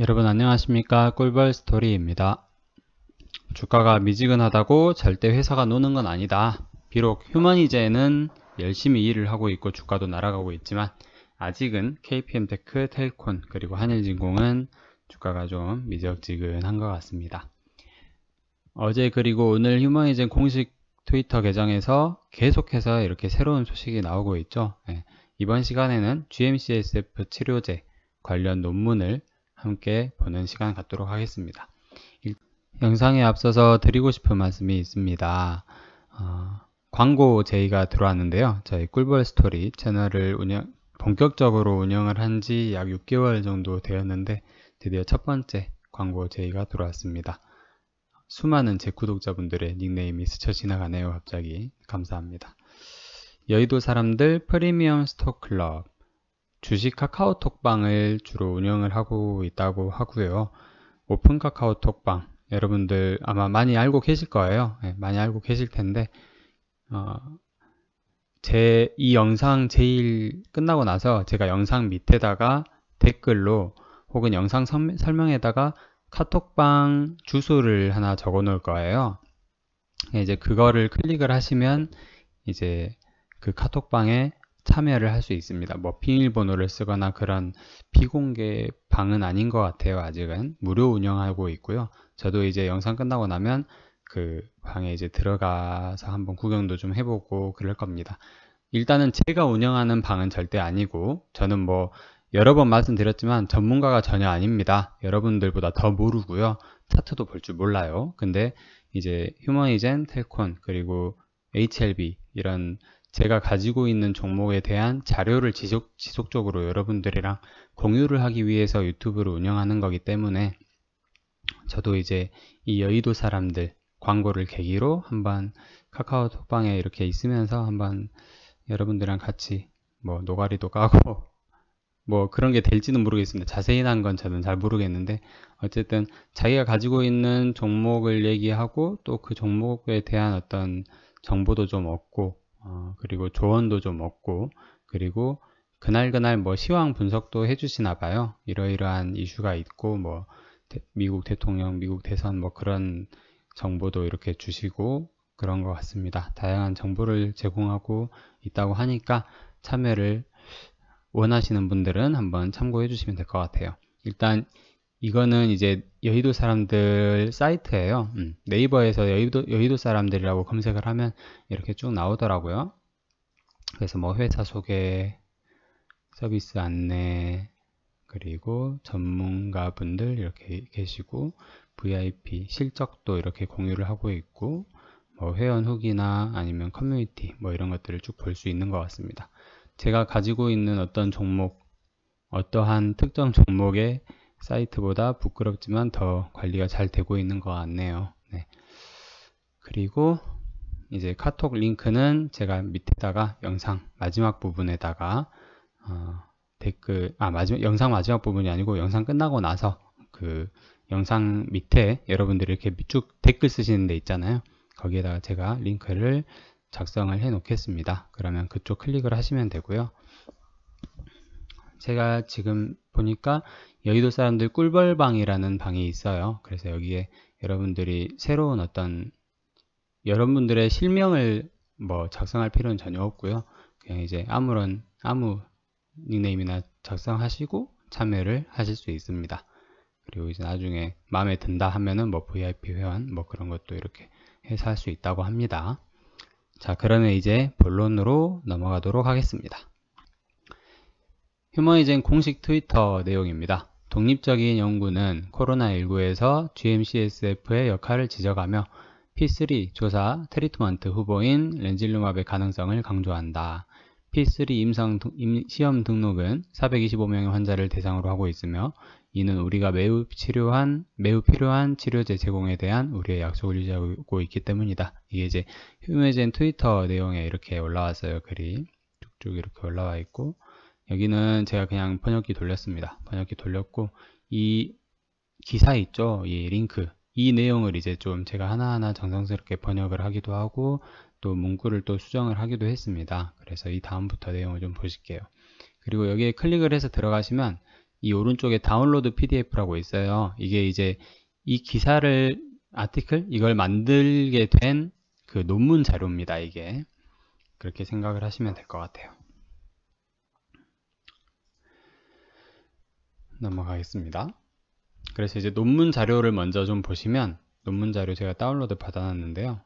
여러분 안녕하십니까? 꿀벌 스토리입니다. 주가가 미지근하다고 절대 회사가 노는 건 아니다. 비록 휴머니제는 열심히 일을 하고 있고 주가도 날아가고 있지만 아직은 KPM테크, 텔콘 그리고 한일진공은 주가가 좀 미적지근한 것 같습니다. 어제 그리고 오늘 휴머니제 공식 트위터 계정에서 계속해서 이렇게 새로운 소식이 나오고 있죠. 이번 시간에는 GM-CSF 치료제 관련 논문을 함께 보는 시간 갖도록 하겠습니다. 영상에 앞서서 드리고 싶은 말씀이 있습니다. 광고 제의가 들어왔는데요. 저희 꿀벌 스토리 채널을 본격적으로 운영을 한 지 약 6개월 정도 되었는데 드디어 첫 번째 광고 제의가 들어왔습니다. 수많은 제 구독자분들의 닉네임이 스쳐 지나가네요. 갑자기 감사합니다. 여의도 사람들 프리미엄 스톡클럽 주식 카카오톡방을 주로 운영을 하고 있다고 하고요. 오픈 카카오톡방 여러분들 아마 많이 알고 계실 거예요. 많이 알고 계실 텐데 이 영상 제일 끝나고 나서 제가 영상 밑에다가 댓글로 혹은 영상 설명에다가 카톡방 주소를 하나 적어 놓을 거예요. 이제 그거를 클릭을 하시면 이제 그 카톡방에 참여를 할 수 있습니다. 뭐 비밀번호를 쓰거나 그런 비공개 방은 아닌 것 같아요. 아직은 무료 운영하고 있고요. 저도 이제 영상 끝나고 나면 그 방에 이제 들어가서 한번 구경도 좀 해보고 그럴 겁니다. 일단은 제가 운영하는 방은 절대 아니고 저는 뭐 여러 번 말씀드렸지만 전문가가 전혀 아닙니다. 여러분들보다 더 모르고요. 차트도 볼 줄 몰라요. 근데 이제 휴머니젠, 텔콘 그리고 HLB 이런 제가 가지고 있는 종목에 대한 자료를 지속적으로 여러분들이랑 공유를 하기 위해서 유튜브를 운영하는 거기 때문에 저도 이제 이 여의도 사람들 광고를 계기로 한번 카카오톡방에 이렇게 있으면서 한번 여러분들이랑 같이 뭐 노가리도 까고 뭐 그런 게 될지는 모르겠습니다. 자세히한 건 저는 잘 모르겠는데 어쨌든 자기가 가지고 있는 종목을 얘기하고 또 그 종목에 대한 어떤 정보도 좀 얻고 그리고 조언도 좀 얻고 그리고 그날 뭐 시황 분석도 해주시나 봐요. 이러이러한 이슈가 있고 뭐 미국 대통령, 미국 대선 뭐 그런 정보도 이렇게 주시고 그런 것 같습니다. 다양한 정보를 제공하고 있다고 하니까 참여를 원하시는 분들은 한번 참고해 주시면 될 것 같아요. 일단 이거는 이제 여의도 사람들 사이트예요. 네이버에서 여의도 사람들이라고 검색을 하면 이렇게 쭉 나오더라고요. 그래서 뭐 회사 소개, 서비스 안내, 그리고 전문가분들 이렇게 계시고 VIP 실적도 이렇게 공유를 하고 있고 뭐 회원 후기나 아니면 커뮤니티 뭐 이런 것들을 쭉 볼 수 있는 것 같습니다. 제가 가지고 있는 어떤 종목, 어떠한 특정 종목의 사이트보다 부끄럽지만 더 관리가 잘 되고 있는 것 같네요. 네. 그리고 이제 카톡 링크는 제가 밑에다가 영상 마지막 부분에다가 댓글, 영상 마지막 부분이 아니고 영상 끝나고 나서 그 영상 밑에 여러분들이 이렇게 쭉 댓글 쓰시는 데 있잖아요. 거기에다가 제가 링크를 작성을 해 놓겠습니다. 그러면 그쪽 클릭을 하시면 되고요. 제가 지금 보니까 여의도 사람들 꿀벌방이라는 방이 있어요. 그래서 여기에 여러분들이 새로운 어떤 여러분들의 실명을 뭐 작성할 필요는 전혀 없고요. 그냥 이제 아무 닉네임이나 작성하시고 참여를 하실 수 있습니다. 그리고 이제 나중에 마음에 든다 하면은 뭐 VIP 회원 뭐 그런 것도 이렇게 해서 할 수 있다고 합니다. 자, 그러면 이제 본론으로 넘어가도록 하겠습니다. 휴머니젠 공식 트위터 내용입니다. 독립적인 연구는 코로나19에서 GM-CSF의 역할을 지적하며 P3 조사 트리트먼트 후보인 렌질루맙의 가능성을 강조한다. P3 시험 등록은 425명의 환자를 대상으로 하고 있으며 이는 우리가 매우 필요한 치료제 제공에 대한 우리의 약속을 유지하고 있기 때문이다. 이게 이제 휴머니젠 트위터 내용에 이렇게 올라왔어요. 글이 쭉쭉 이렇게 올라와 있고 여기는 제가 그냥 번역기 돌렸습니다. 번역기 돌렸고 이 기사 있죠? 이 링크 이 내용을 이제 좀 제가 하나하나 정성스럽게 번역을 하기도 하고 또 문구를 또 수정을 하기도 했습니다. 그래서 이 다음부터 내용을 좀 보실게요. 그리고 여기에 클릭을 해서 들어가시면 이 오른쪽에 다운로드 PDF라고 있어요. 이게 이제 이 기사를 아티클 이걸 만들게 된 그 논문 자료입니다. 이게 그렇게 생각을 하시면 될 것 같아요. 넘어가겠습니다. 그래서 이제 논문 자료를 먼저 좀 보시면 논문 자료 제가 다운로드 받아놨는데요.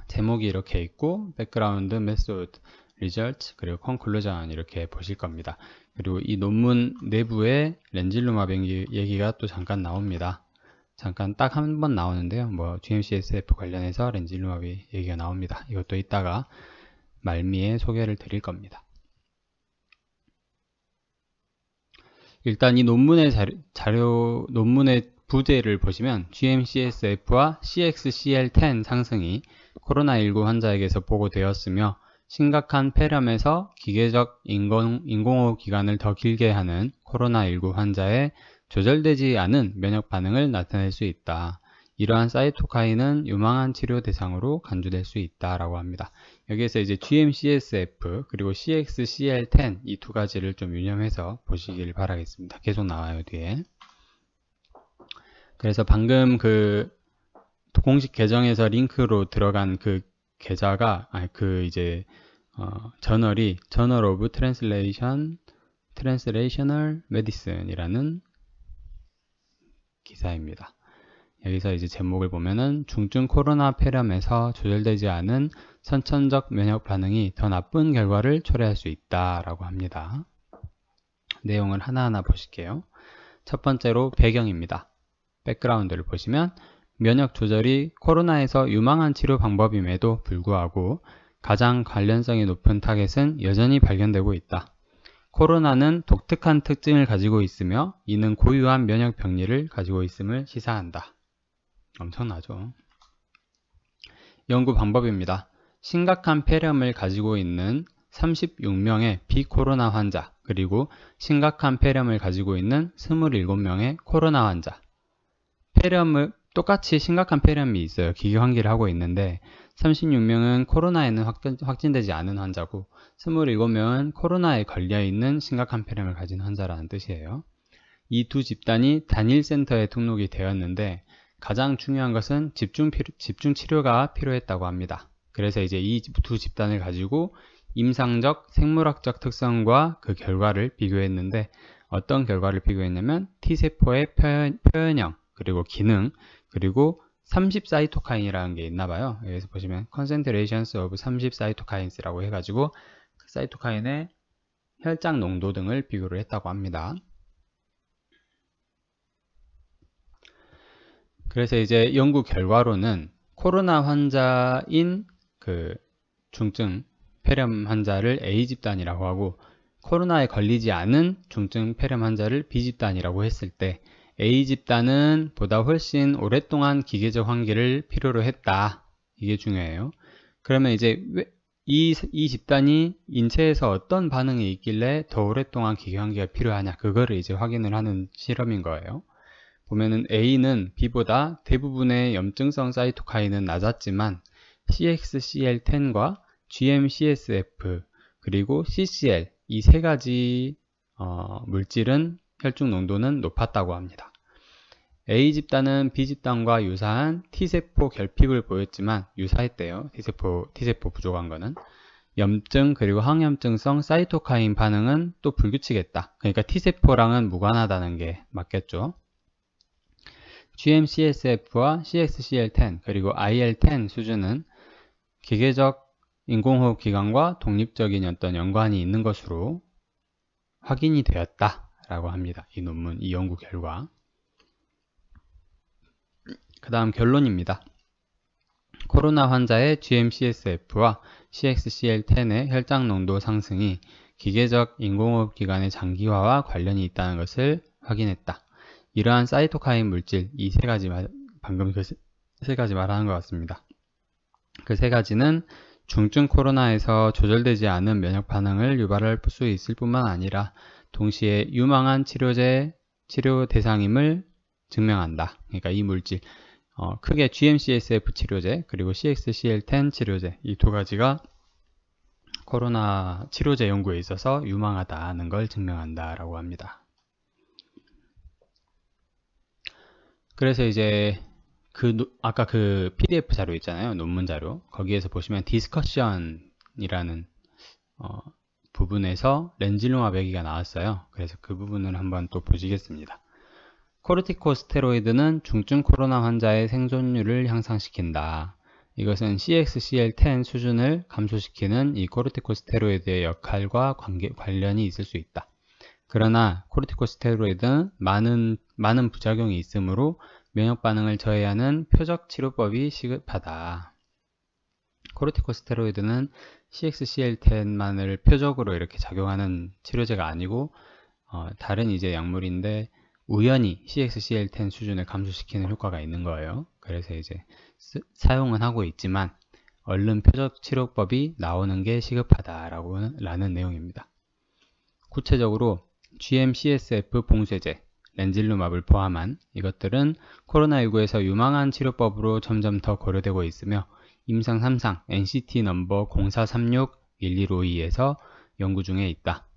제목이 이렇게 있고 백그라운드, 메소드, 리절트, 그리고 컨클루전 이렇게 보실 겁니다. 그리고 이 논문 내부에 렌질루마브 얘기가 또 잠깐 나옵니다. 잠깐 딱 한 번 나오는데요. 뭐 GM-CSF 관련해서 렌질루마브 얘기가 나옵니다. 이것도 이따가 말미에 소개를 드릴 겁니다. 일단 이 논문의 논문의 부제를 보시면 GM-CSF와 CXCL10 상승이 코로나19 환자에게서 보고되었으며 심각한 폐렴에서 기계적 인공호흡 기간을 더 길게 하는 코로나19 환자의 조절되지 않은 면역 반응을 나타낼 수 있다. 이러한 사이토카인은 유망한 치료 대상으로 간주될 수 있다라고 합니다. 여기에서 이제 GM-CSF 그리고 CXCL10 이 두 가지를 좀 유념해서 보시길 바라겠습니다. 계속 나와요 뒤에. 그래서 방금 그 공식 계정에서 링크로 들어간 그 계좌가 저널이 Journal of Translational Medicine이라는 기사입니다. 여기서 이제 제목을 보면은 중증 코로나 폐렴에서 조절되지 않은 선천적 면역 반응이 더 나쁜 결과를 초래할 수 있다라고 합니다. 내용을 하나하나 보실게요. 첫 번째로 배경입니다. 백그라운드를 보시면 면역 조절이 코로나에서 유망한 치료 방법임에도 불구하고 가장 관련성이 높은 타겟은 여전히 발견되고 있다. 코로나는 독특한 특징을 가지고 있으며 이는 고유한 면역 병리를 가지고 있음을 시사한다. 엄청나죠? 연구 방법입니다. 심각한 폐렴을 가지고 있는 36명의 비코로나 환자 그리고 심각한 폐렴을 가지고 있는 27명의 코로나 환자. 똑같이 심각한 폐렴이 있어요. 기계환기를 하고 있는데 36명은 코로나에는 확진되지 않은 환자고 27명은 코로나에 걸려있는 심각한 폐렴을 가진 환자라는 뜻이에요. 이 두 집단이 단일 센터에 등록이 되었는데 가장 중요한 것은 집중 치료가 필요했다고 합니다. 그래서 이제 이 두 집단을 가지고 임상적 생물학적 특성과 그 결과를 비교했는데 어떤 결과를 비교했냐면 T세포의 표현형 그리고 기능 그리고 30 사이토카인이라는 게 있나봐요. 여기서 보시면 concentrations of 30 사이토카인스라고 해가지고 그 사이토카인의 혈장 농도 등을 비교를 했다고 합니다. 그래서 이제 연구 결과로는 코로나 환자인 그 중증 폐렴 환자를 A집단이라고 하고 코로나에 걸리지 않은 중증 폐렴 환자를 B집단이라고 했을 때 A집단은 보다 훨씬 오랫동안 기계적 환기를 필요로 했다. 이게 중요해요. 그러면 이제 이 집단이 인체에서 어떤 반응이 있길래 더 오랫동안 기계 환기가 필요하냐 그거를 이제 확인을 하는 실험인 거예요. 보면은 A는 B보다 대부분의 염증성 사이토카인은 낮았지만 CXCL10과 GM-CSF 그리고 CCL 이 세 가지 물질은 혈중 농도는 높았다고 합니다. A집단은 B집단과 유사한 T세포 결핍을 보였지만 유사했대요. T세포 부족한 거는. 염증 그리고 항염증성 사이토카인 반응은 또 불규칙했다. 그러니까 T세포랑은 무관하다는 게 맞겠죠. GM-CSF와 CXCL10 그리고 IL-10 수준은 기계적 인공호흡 기관과 독립적인 어떤 연관이 있는 것으로 확인이 되었다라고 합니다. 이 논문, 이 연구 결과. 그 다음 결론입니다. 코로나 환자의 GM-CSF와 CXCL10의 혈장 농도 상승이 기계적 인공호흡 기관의 장기화와 관련이 있다는 것을 확인했다. 이러한 사이토카인 물질, 이 세 가지 방금 그 세 가지 말하는 것 같습니다. 그 세 가지는 중증 코로나에서 조절되지 않은 면역 반응을 유발할 수 있을 뿐만 아니라 동시에 유망한 치료 대상임을 증명한다. 그러니까 이 물질, 크게 GM-CSF 치료제 그리고 CXCL10 치료제 이 두 가지가 코로나 치료제 연구에 있어서 유망하다는 걸 증명한다라고 합니다. 그래서 이제 아까 그 PDF 자료 있잖아요. 논문 자료. 거기에서 보시면 디스커션이라는 부분에서 렌질루마բ 얘기가 나왔어요. 그래서 그 부분을 한번 또 보시겠습니다. 코르티코스테로이드는 중증 코로나 환자의 생존율을 향상시킨다. 이것은 CXCL10 수준을 감소시키는 이 코르티코스테로이드의 역할과 관련이 있을 수 있다. 그러나 코르티코스테로이드는 많은 부작용이 있으므로 면역 반응을 저해하는 표적 치료법이 시급하다. 코르티코스테로이드는 CXCL10만을 표적으로 이렇게 작용하는 치료제가 아니고 다른 이제 약물인데 우연히 CXCL10 수준을 감소시키는 효과가 있는 거예요. 그래서 이제 사용은 하고 있지만 얼른 표적 치료법이 나오는 게 시급하다라는 내용입니다. 구체적으로 GM-CSF 봉쇄제, 렌질루마블을 포함한 이것들은 코로나19에서 유망한 치료법으로 점점 더 고려되고 있으며 임상 3상 NCT 넘버 0436-11522에서 연구 중에 있다.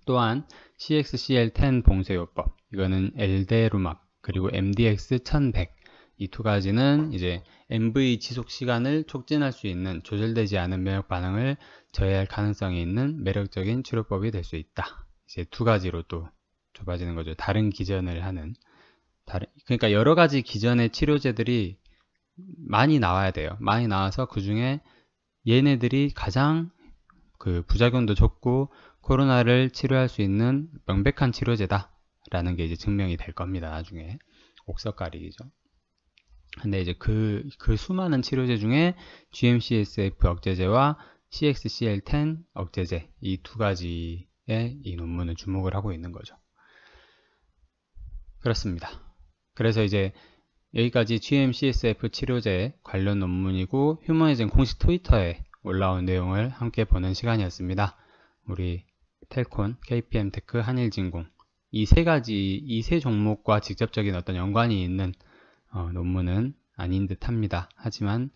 또한 CXCL10 봉쇄요법, 이거는 엘데루맙 그리고 MDX1100 이 두 가지는 이제 MV 지속 시간을 촉진할 수 있는 조절되지 않은 면역 반응을 저해할 가능성이 있는 매력적인 치료법이 될 수 있다. 이제 두 가지로 또 좁아지는 거죠. 다른 기전을 하는 그러니까 여러 가지 기전의 치료제들이 많이 나와야 돼요. 많이 나와서 그 중에 얘네들이 가장 그 부작용도 적고 코로나를 치료할 수 있는 명백한 치료제다 라는 게 이제 증명이 될 겁니다. 나중에 옥석가리죠. 근데 이제 그 수많은 치료제 중에 GM-CSF 억제제와 CXCL10 억제제 이 두 가지의 이 논문은 주목을 하고 있는 거죠. 그렇습니다. 그래서 이제 여기까지 GM-CSF 치료제 관련 논문이고 휴머니즘 공식 트위터에 올라온 내용을 함께 보는 시간이었습니다. 우리 텔콘, KPM테크, 한일진공 이 세 종목과 직접적인 어떤 연관이 있는 논문은 아닌 듯 합니다. 하지만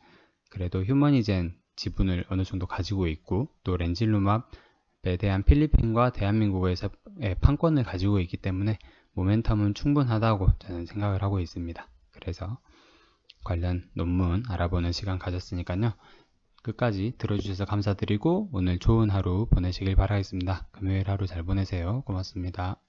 그래도 휴머니젠 지분을 어느 정도 가지고 있고 또 렌질루맙에 대한 필리핀과 대한민국에서의 판권을 가지고 있기 때문에 모멘텀은 충분하다고 저는 생각을 하고 있습니다. 그래서 관련 논문 알아보는 시간 가졌으니까요. 끝까지 들어주셔서 감사드리고 오늘 좋은 하루 보내시길 바라겠습니다. 금요일 하루 잘 보내세요. 고맙습니다.